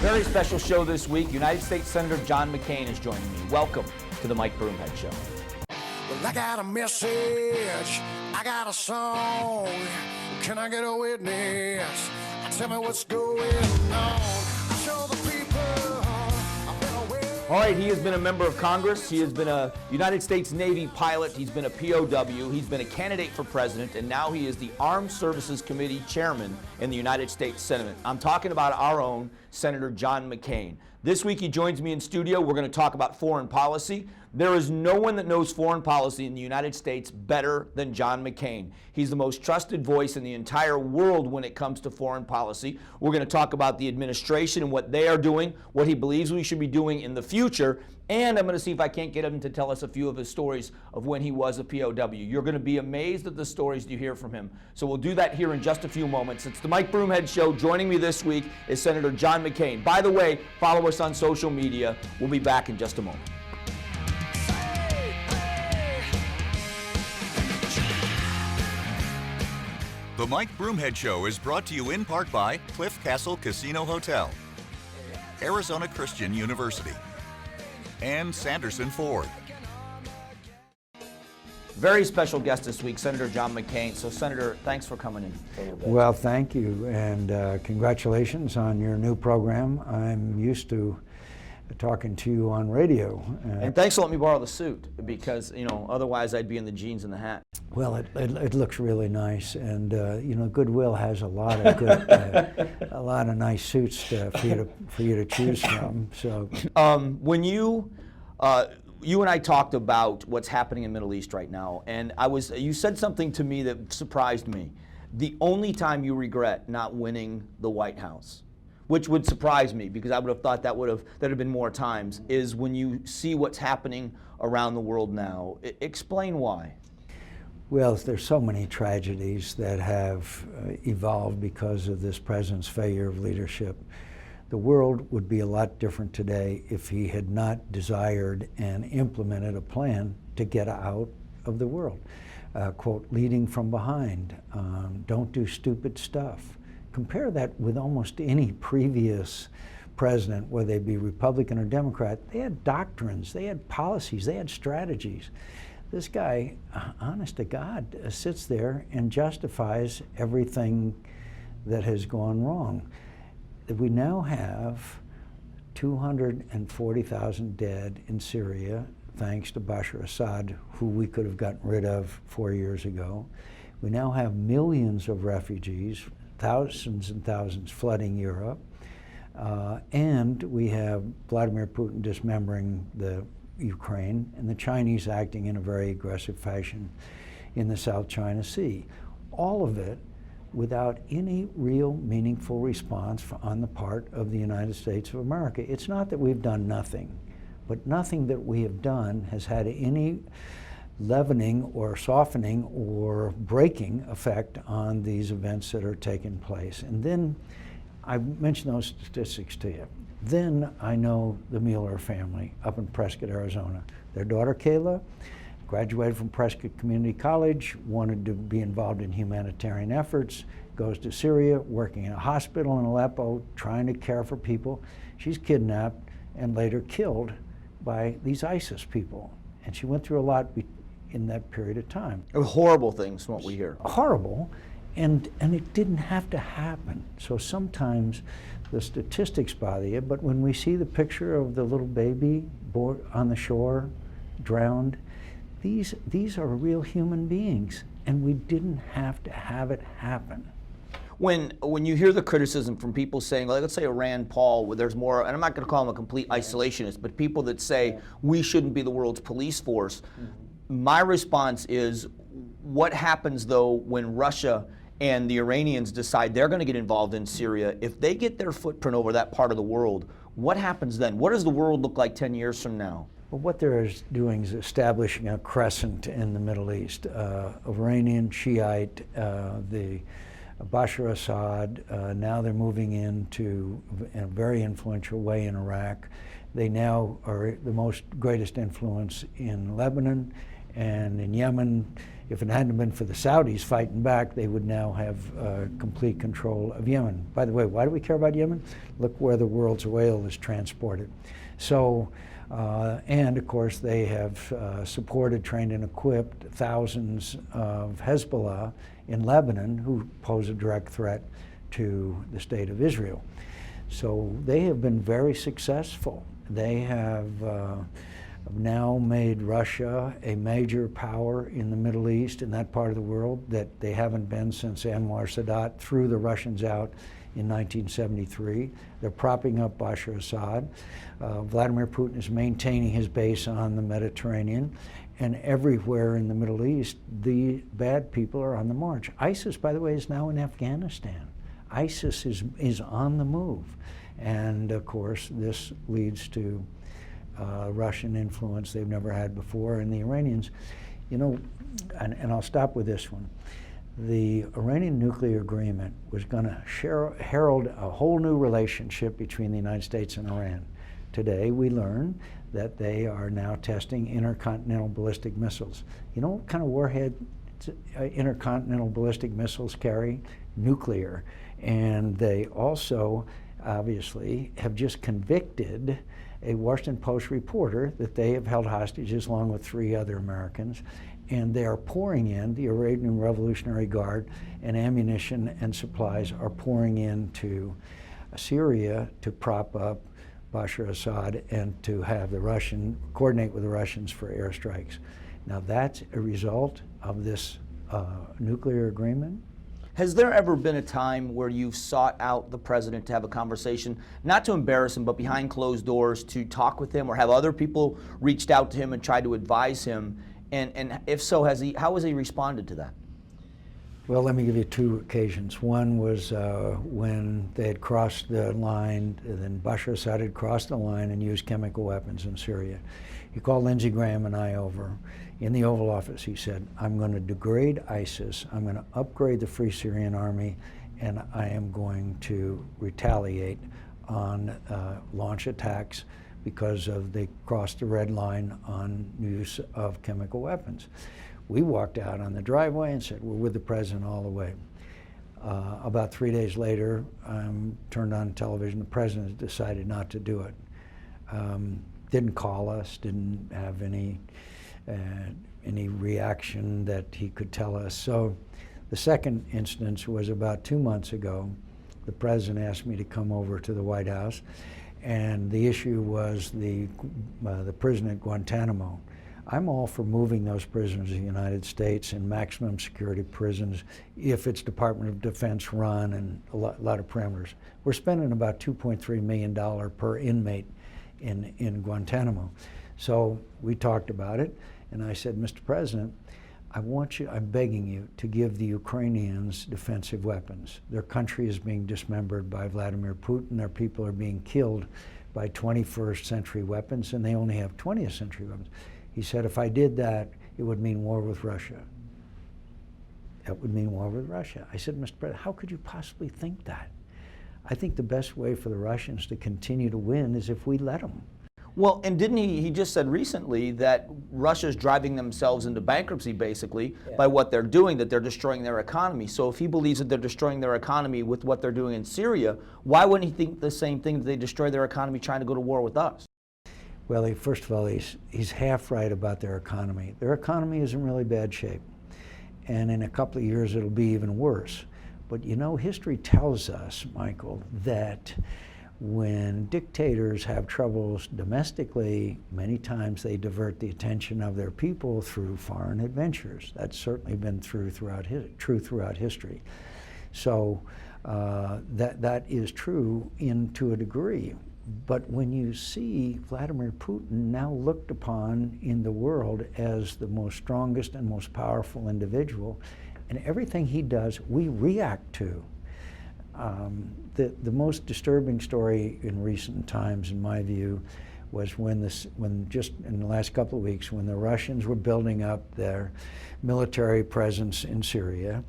Very special show this week. United States Senator John McCain is joining me. Welcome to the Mike Broomhead Show. Well, I got a message, I got a song. Can I get a witness? Tell me what's going on. I show the people I've been away. All right, he has been a member of Congress. He has been a United States Navy pilot. He's been a POW. He's been a candidate for president, and now he is the Armed Services Committee chairman in the United States Senate. I'm talking about our own Senator John McCain. This week he joins me in studio. We're going to talk about foreign policy. There is no one that knows foreign policy in the United States better than John McCain. He's the most trusted voice in the entire world when it comes to foreign policy. We're going to talk about the administration and what they are doing, what he believes we should be doing in the future, and I'm going to see if I can't get him to tell us a few of his stories of when he was a POW. You're going to be amazed at the stories you hear from him. So we'll do that here in just a few moments. It's the Mike Broomhead Show. Joining me this week is Senator John McCain. By the way, follow us on social media. We'll be back in just a moment. The Mike Broomhead Show is brought to you in part by Cliff Castle Casino Hotel, Arizona Christian University, and Sanderson Ford. Very special guest this week, Senator John McCain. So, Senator, thanks for coming in. Well, thank you, and congratulations on your new program. I'm used to talking to you on radio. And thanks for letting me borrow the suit, because, otherwise I'd be in the jeans and the hat. Well, it looks really nice, and Goodwill has a lot of good, a lot of nice suits for you to choose from. So, when you and I talked about what's happening in the Middle East right now, and you said something to me that surprised me. The only time you regret not winning the White House, which would surprise me because I would have thought there'd have been more times, is when you see what's happening around the world now. Explain why. Well, there's so many tragedies that have evolved because of this president's failure of leadership. The world would be a lot different today if he had not desired and implemented a plan to get out of the world. Quote, leading from behind, don't do stupid stuff. Compare that with almost any previous president, whether they be Republican or Democrat. They had doctrines, they had policies, they had strategies. This guy, honest to God, sits there and justifies everything that has gone wrong. We now have 240,000 dead in Syria, thanks to Bashar Assad, who we could have gotten rid of 4 years ago. We now have millions of refugees, thousands and thousands flooding Europe, and we have Vladimir Putin dismembering the Ukraine and the Chinese acting in a very aggressive fashion in the South China Sea. All of it without any real meaningful response on the part of the United States of America. It's not that we've done nothing, but nothing that we have done has had any leavening or softening or breaking effect on these events that are taking place. And then I mentioned those statistics to you. Then I know the Mueller family up in Prescott, Arizona. Their daughter Kayla graduated from Prescott Community College, wanted to be involved in humanitarian efforts, goes to Syria, working in a hospital in Aleppo, trying to care for people. She's kidnapped and later killed by these ISIS people. And she went through a lot in that period of time. Horrible things from what we hear. Horrible, and it didn't have to happen. So sometimes the statistics bother you, but when we see the picture of the little baby on the shore, drowned, these are real human beings, and we didn't have to have it happen. When you hear the criticism from people saying, like, let's say Rand Paul, where there's more, and I'm not going to call him a complete isolationist, but people that say we shouldn't be the world's police force, my response is, what happens though when Russia and the Iranians decide they're going to get involved in Syria? If they get their footprint over that part of the world, what happens then? What does the world look like 10 years from now? Well, what they're doing is establishing a crescent in the Middle East, Iranian, Shiite, the Bashar Assad. Now they're moving into in a very influential way in Iraq. They now are the greatest influence in Lebanon and in Yemen If it hadn't been for the Saudis fighting back, they would now have complete control of Yemen. By the way, why do we care about Yemen? Look where the world's oil is transported. So, and of course, they have supported, trained, and equipped thousands of Hezbollah in Lebanon who pose a direct threat to the state of Israel. So they have been very successful. They have now made Russia a major power in the Middle East, in that part of the world that they haven't been since Anwar Sadat threw the Russians out in 1973. They're propping up Bashar Assad. Vladimir Putin is maintaining his base on the Mediterranean, and everywhere in the Middle East, the bad people are on the march. ISIS, by the way, is now in Afghanistan. ISIS is on the move. And of course, this leads to Russian influence they've never had before. And the Iranians, you know, and I'll stop with this one. The Iranian nuclear agreement was going to herald a whole new relationship between the United States and Iran. Today, we learn that they are now testing intercontinental ballistic missiles. You know what kind of warhead intercontinental ballistic missiles carry? Nuclear. And they also, obviously, have just convicted a Washington Post reporter that they have held hostage along with 3 other Americans, and they are pouring in, the Iranian Revolutionary Guard and ammunition and supplies are pouring into Syria to prop up Bashar Assad and to have the coordinate with the Russians for airstrikes. Now that's a result of this nuclear agreement. Has there ever been a time where you've sought out the president to have a conversation, not to embarrass him, but behind closed doors to talk with him, or have other people reached out to him and tried to advise him? And if so, how has he responded to that? Well, let me give you 2 occasions. One was when they had crossed the line, then Bashar Assad had crossed the line and used chemical weapons in Syria. He called Lindsey Graham and I over. In the Oval Office, he said, I'm going to degrade ISIS, I'm going to upgrade the Free Syrian Army, and I am going to retaliate on launch attacks because they crossed the red line on use of chemical weapons. We walked out on the driveway and said, we're with the president all the way. About 3 days later, turned on television, the president decided not to do it. Didn't call us, didn't have any reaction that he could tell us. So the second instance was about 2 months ago. The president asked me to come over to the White House, and the issue was the prison at Guantanamo. I'm all for moving those prisoners to the United States in maximum security prisons if it's Department of Defense run and a lot of parameters. We're spending about $2.3 million per inmate in Guantanamo. So we talked about it, and I said, Mr. President, I'm begging you to give the Ukrainians defensive weapons. Their country is being dismembered by Vladimir Putin. Their people are being killed by 21st century weapons, and they only have 20th century weapons. He said, if I did that, it would mean war with Russia. That would mean war with Russia. I said, Mr. President, how could you possibly think that? I think the best way for the Russians to continue to win is if we let them. Well, and didn't he just said recently that Russia's driving themselves into bankruptcy, basically, by what they're doing, that they're destroying their economy. So if he believes that they're destroying their economy with what they're doing in Syria, why wouldn't he think the same thing, that they destroy their economy trying to go to war with us? Well, first of all, he's half right about their economy. Their economy is in really bad shape. And in a couple of years, it'll be even worse. But you know, history tells us, Michael, that when dictators have troubles domestically, many times they divert the attention of their people through foreign adventures. That's certainly been true throughout history. So that is true to a degree. But when you see Vladimir Putin now looked upon in the world as the most strongest and most powerful individual, and everything he does, we react to. The most disturbing story in recent times, in my view, was when just in the last couple of weeks, when the Russians were building up their military presence in Syria,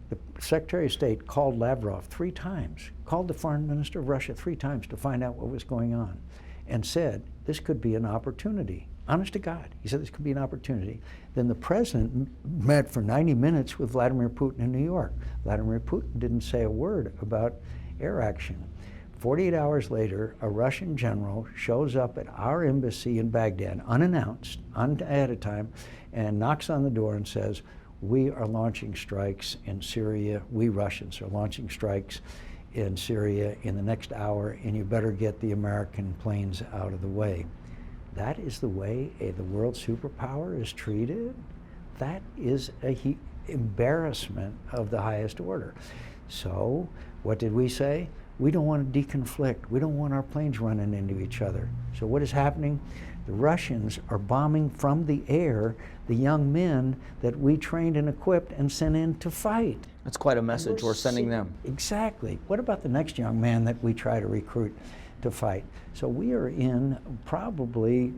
the Secretary of State called Lavrov 3 times, called the Foreign Minister of Russia 3 times to find out what was going on, and said, this could be an opportunity. honest to God. He said this could be an opportunity. Then the president met for 90 minutes with Vladimir Putin in New York. Vladimir Putin didn't say a word about air action. 48 hours later, a Russian general shows up at our embassy in Baghdad, unannounced, ahead of time, and knocks on the door and says, we are launching strikes in Syria. We Russians are launching strikes in Syria in the next hour, and you better get the American planes out of the way. That is the way the world superpower is treated? That is an embarrassment of the highest order. So, what did we say? We don't want to deconflict. We don't want our planes running into each other. So what is happening? The Russians are bombing from the air the young men that we trained and equipped and sent in to fight. That's quite a message we're sending them. Exactly. What about the next young man that we try to recruit to fight? So we are in probably,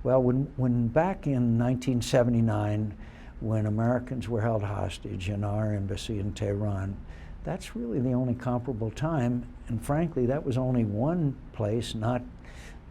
well, when back in 1979, when Americans were held hostage in our embassy in Tehran, that's really the only comparable time, and frankly, that was only one place, not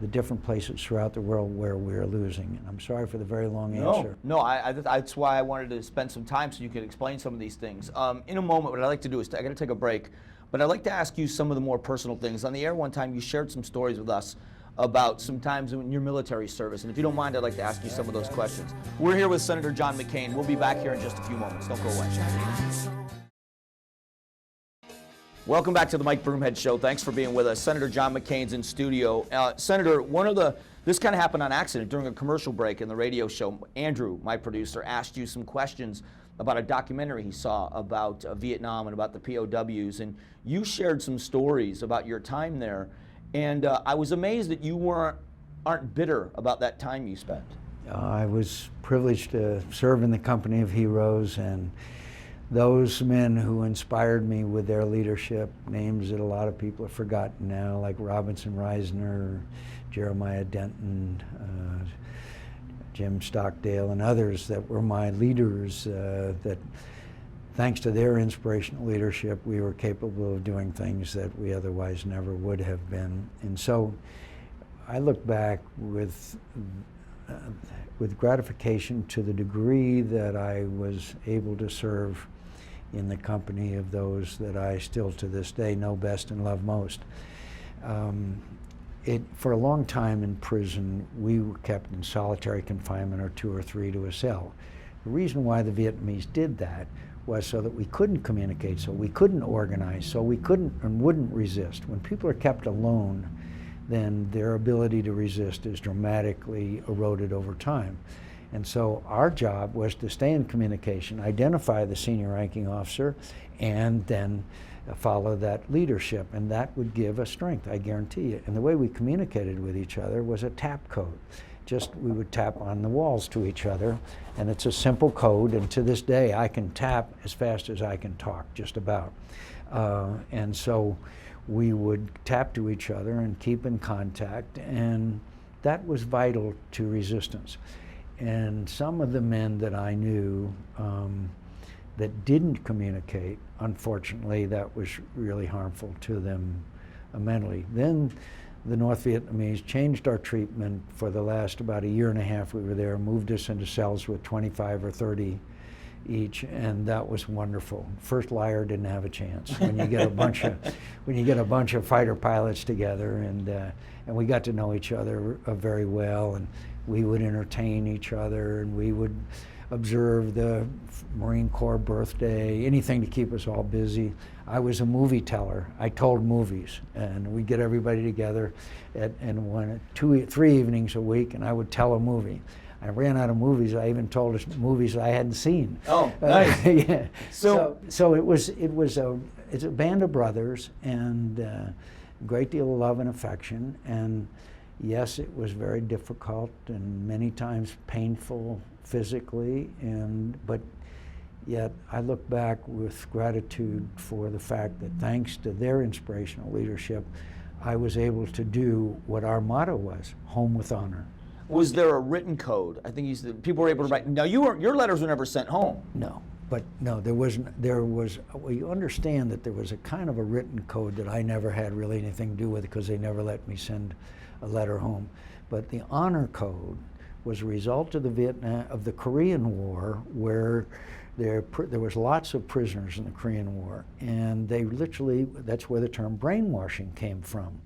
the different places throughout the world where we're losing. And I'm sorry for the very long answer. No, that's why I wanted to spend some time so you could explain some of these things. In a moment, what I'd like to do is, I got to take a break, but I'd like to ask you some of the more personal things. On the air one time, you shared some stories with us about some times in your military service, and if you don't mind, I'd like to ask you some of those questions. We're here with Senator John McCain. We'll be back here in just a few moments. Don't go away. Welcome back to the Mike Broomhead Show. Thanks for being with us. Senator John McCain's in studio. Senator, this kind of happened on accident during a commercial break in the radio show. Andrew, my producer, asked you some questions about a documentary he saw about Vietnam and about the POWs, and you shared some stories about your time there, and I was amazed that you aren't bitter about that time you spent. I was privileged to serve in the company of heroes, and those men who inspired me with their leadership, names that a lot of people have forgotten now, like Robinson Reisner, Jeremiah Denton, Jim Stockdale, and others that were my leaders, that thanks to their inspirational leadership, we were capable of doing things that we otherwise never would have been. And so I look back with gratification to the degree that I was able to serve in the company of those that I still to this day know best and love most. For a long time in prison, we were kept in solitary confinement or 2 or 3 to a cell. The reason why the Vietnamese did that was so that we couldn't communicate, so we couldn't organize, so we couldn't and wouldn't resist. When people are kept alone, then their ability to resist is dramatically eroded over time. And so our job was to stay in communication, identify the senior ranking officer, and then follow that leadership, and that would give us strength, I guarantee you. And the way we communicated with each other was a tap code. We would tap on the walls to each other, and it's a simple code, and to this day I can tap as fast as I can talk, just about. And so we would tap to each other and keep in contact, and that was vital to resistance. And some of the men that I knew that didn't communicate, unfortunately, that was really harmful to them mentally. Then the North Vietnamese changed our treatment for the last about a year and a half we were there, moved us into cells with 25 or 30 each, and that was wonderful. First Liar didn't have a chance when you get a bunch of fighter pilots together, and we got to know each other very well, and we would entertain each other, and we would observe the Marine Corps birthday, anything to keep us all busy. I was a movie teller. I told movies, and we'd get everybody together and 2 or 3 evenings a week, and I would tell a movie. I ran out of movies. I even told us movies I hadn't seen. Oh, nice. Yeah. So it's a band of brothers, and a great deal of love and affection. And yes, it was very difficult and many times painful physically, but yet I look back with gratitude for the fact that thanks to their inspirational leadership, I was able to do what our motto was: home with honor. Was there a written code? I think people were able to write. Now, your letters were never sent home. No, but no, there was. Well, you understand that there was a kind of a written code that I never had really anything to do with because they never let me send a letter home. But the honor code was a result of the Korean War, where there was lots of prisoners in the Korean War, and they literally, that's where the term brainwashing came from.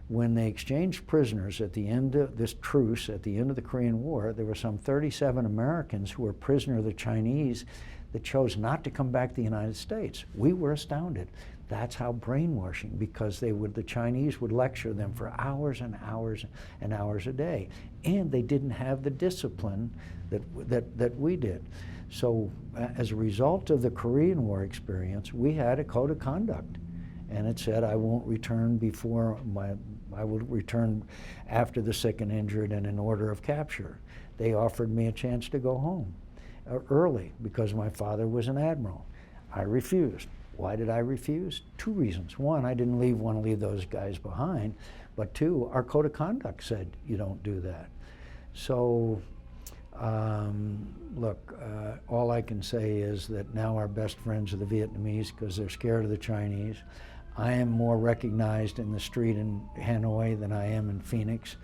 When they exchanged prisoners at the end of this truce, at the end of the Korean War, there were some 37 Americans who were prisoner of the Chinese that chose not to come back to the United States. We were astounded. That's how brainwashing, because the Chinese would lecture them for hours and hours and hours a day, and they didn't have the discipline that we did. So as a result of the Korean War experience, we had a code of conduct, and it said, I won't return I will return after the sick and injured and in order of capture. They offered me a chance to go home early because my father was an admiral. I refused. Why did I refuse? Two reasons. One, I didn't want to leave those guys behind, but two, our code of conduct said you don't do that. So, look, all I can say is that now our best friends are the Vietnamese because they're scared of the Chinese. I am more recognized in the street in Hanoi than I am in Phoenix.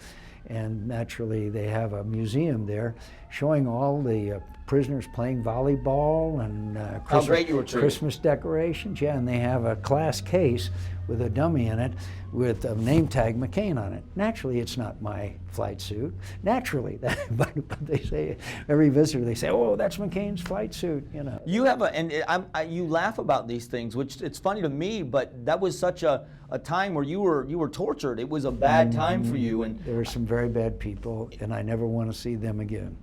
And naturally, they have a museum there showing all the prisoners playing volleyball and How great you were treated. Christmas decorations. Yeah, and they have a glass case with a dummy in it with a name tag McCain on it. Naturally, it's not my flight suit. Naturally, but they say, every visitor, they say, oh, that's McCain's flight suit, you know. You have you laugh about these things, which it's funny to me, but that was such a time where you were tortured. It was a bad time for you. And there were some very bad people, and I never want to see them again.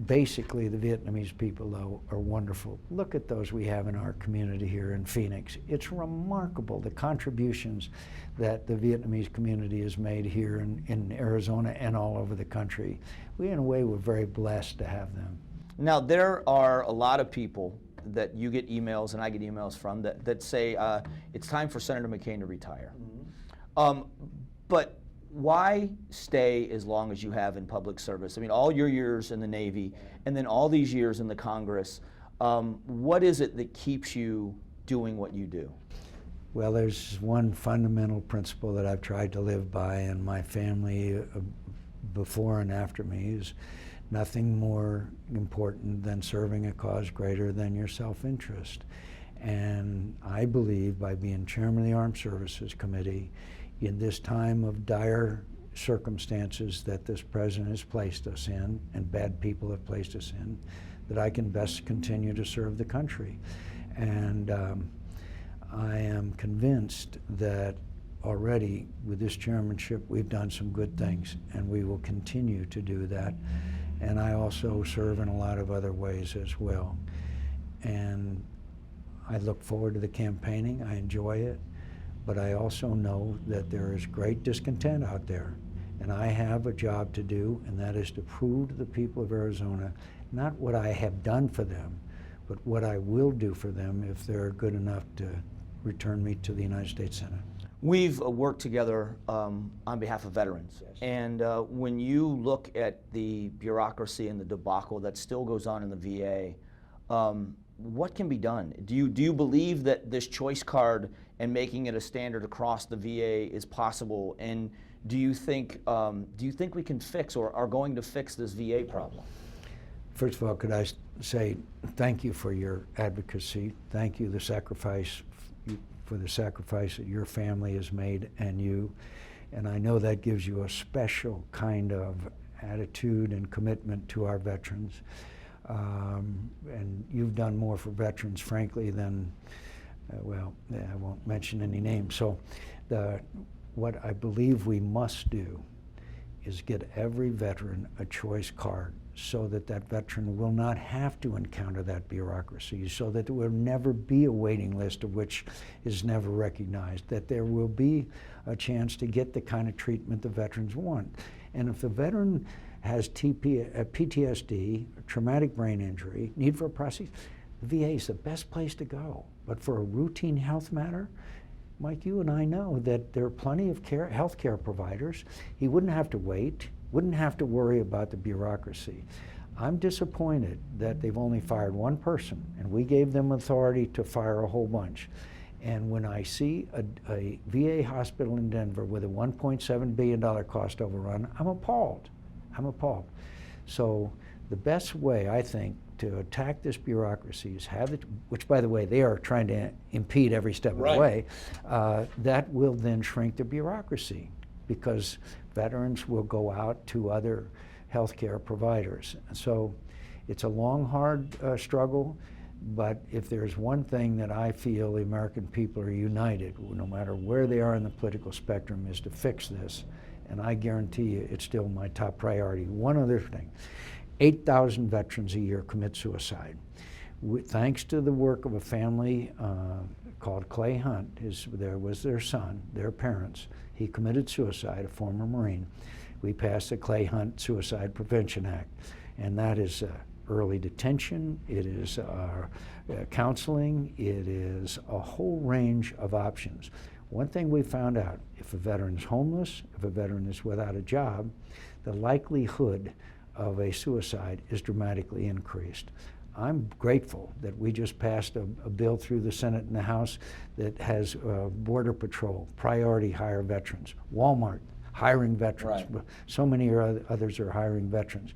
Basically, the Vietnamese people, though, are wonderful. Look at those we have in our community here in Phoenix. It's remarkable, the contributions that the Vietnamese community has made here in Arizona and all over the country. We, in a way, we're very blessed to have them. Now, there are a lot of people that you get emails, and I get emails from, that say it's time for Senator McCain to retire. Mm-hmm. But why stay as long as you have in public service? I mean, all your years in the Navy, and then all these years in the Congress. What is it that keeps you doing what you do? Well, there's one fundamental principle that I've tried to live by, and my family before and after me is nothing more important than serving a cause greater than your self-interest. And I believe by being chairman of the Armed Services Committee, in this time of dire circumstances that this president has placed us in, and bad people have placed us in, that I can best continue to serve the country. And I am convinced that already with this chairmanship we've done some good things, and we will continue to do that. And I also serve in a lot of other ways as well. And I look forward to the campaigning. I enjoy it. But I also know that there is great discontent out there. And I have a job to do, and that is to prove to the people of Arizona not what I have done for them, but what I will do for them if they're good enough to return me to the United States Senate. We've worked together on behalf of veterans. Yes. And when you look at the bureaucracy and the debacle that still goes on in the VA, what can be done? Do you believe that this choice card and making it a standard across the VA is possible? And do you think we can fix or are going to fix this VA problem? First of all, could I say thank you for your advocacy. Thank you for the sacrifice that your family has made and you. And I know that gives you a special kind of attitude and commitment to our veterans. And you've done more for veterans, frankly, than, I won't mention any names. So what I believe we must do is get every veteran a choice card so that that veteran will not have to encounter that bureaucracy, so that there will never be a waiting list of which is never recognized, that there will be a chance to get the kind of treatment the veterans want. And if the veteran has PTSD, traumatic brain injury, need for a prosthesis, the VA is the best place to go. But for a routine health matter, Mike, you and I know that there are plenty of health care providers. He wouldn't have to wait, wouldn't have to worry about the bureaucracy. I'm disappointed that they've only fired one person, and we gave them authority to fire a whole bunch. And when I see a VA hospital in Denver with a $1.7 billion cost overrun, I'm appalled. I'm appalled. So the best way, I think, to attack this bureaucracy is have it, which by the way, they are trying to impede every step of the way, that will then shrink the bureaucracy, because veterans will go out to other healthcare providers. So it's a long, hard struggle, but if there's one thing that I feel the American people are united, no matter where they are in the political spectrum, is to fix this. And I guarantee you it's still my top priority. One other thing, 8,000 veterans a year commit suicide. Thanks to the work of a family called Clay Hunt, there was their son, their parents. He committed suicide, a former Marine. We passed the Clay Hunt Suicide Prevention Act, and that is early detention, it is counseling, it is a whole range of options. One thing we found out, if a veteran is homeless, if a veteran is without a job, the likelihood of a suicide is dramatically increased. I'm grateful that we just passed a bill through the Senate and the House that has Border Patrol, priority hire veterans, Walmart hiring veterans. Right. So many others are hiring veterans.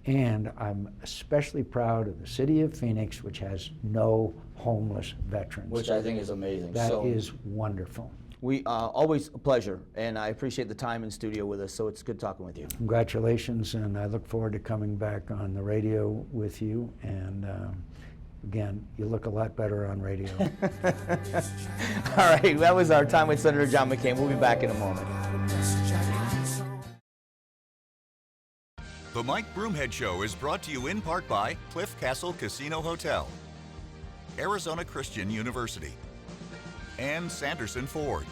And I'm especially proud of the city of Phoenix, which has no homeless veterans. Which I think is amazing. That is wonderful. We always a pleasure, and I appreciate the time in studio with us, so it's good talking with you. Congratulations, and I look forward to coming back on the radio with you. And again, you look a lot better on radio. All right, that was our time with Senator John McCain. We'll be back in a moment. The Mike Broomhead Show is brought to you in part by Cliff Castle Casino Hotel, Arizona Christian University, and Sanderson Ford.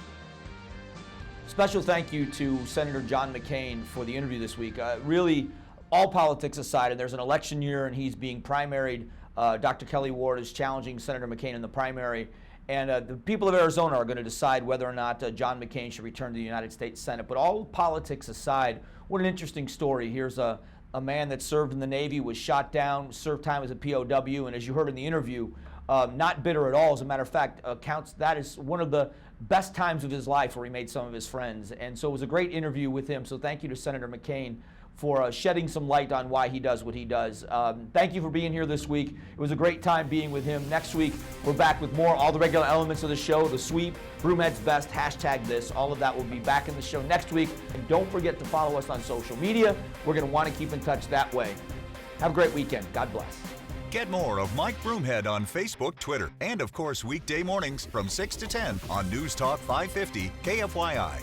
Special thank you to Senator John McCain for the interview this week. Really, all politics aside, and there's an election year and he's being primaried. Dr. Kelly Ward is challenging Senator McCain in the primary. And the people of Arizona are going to decide whether or not John McCain should return to the United States Senate. But all politics aside, what an interesting story. Here's a man that served in the Navy, was shot down, served time as a POW, and as you heard in the interview, not bitter at all. As a matter of fact, counts that is one of the best times of his life where he made some of his friends. And so it was a great interview with him. So thank you to Senator McCain for shedding some light on why he does what he does. Thank you for being here this week. It was a great time being with him. Next week, we're back with more, all the regular elements of the show, the sweep, Broomhead's Best, #this. All of that will be back in the show next week. And don't forget to follow us on social media. We're going to want to keep in touch that way. Have a great weekend. God bless. Get more of Mike Broomhead on Facebook, Twitter, and of course weekday mornings from 6 to 10 on News Talk 550 KFYI.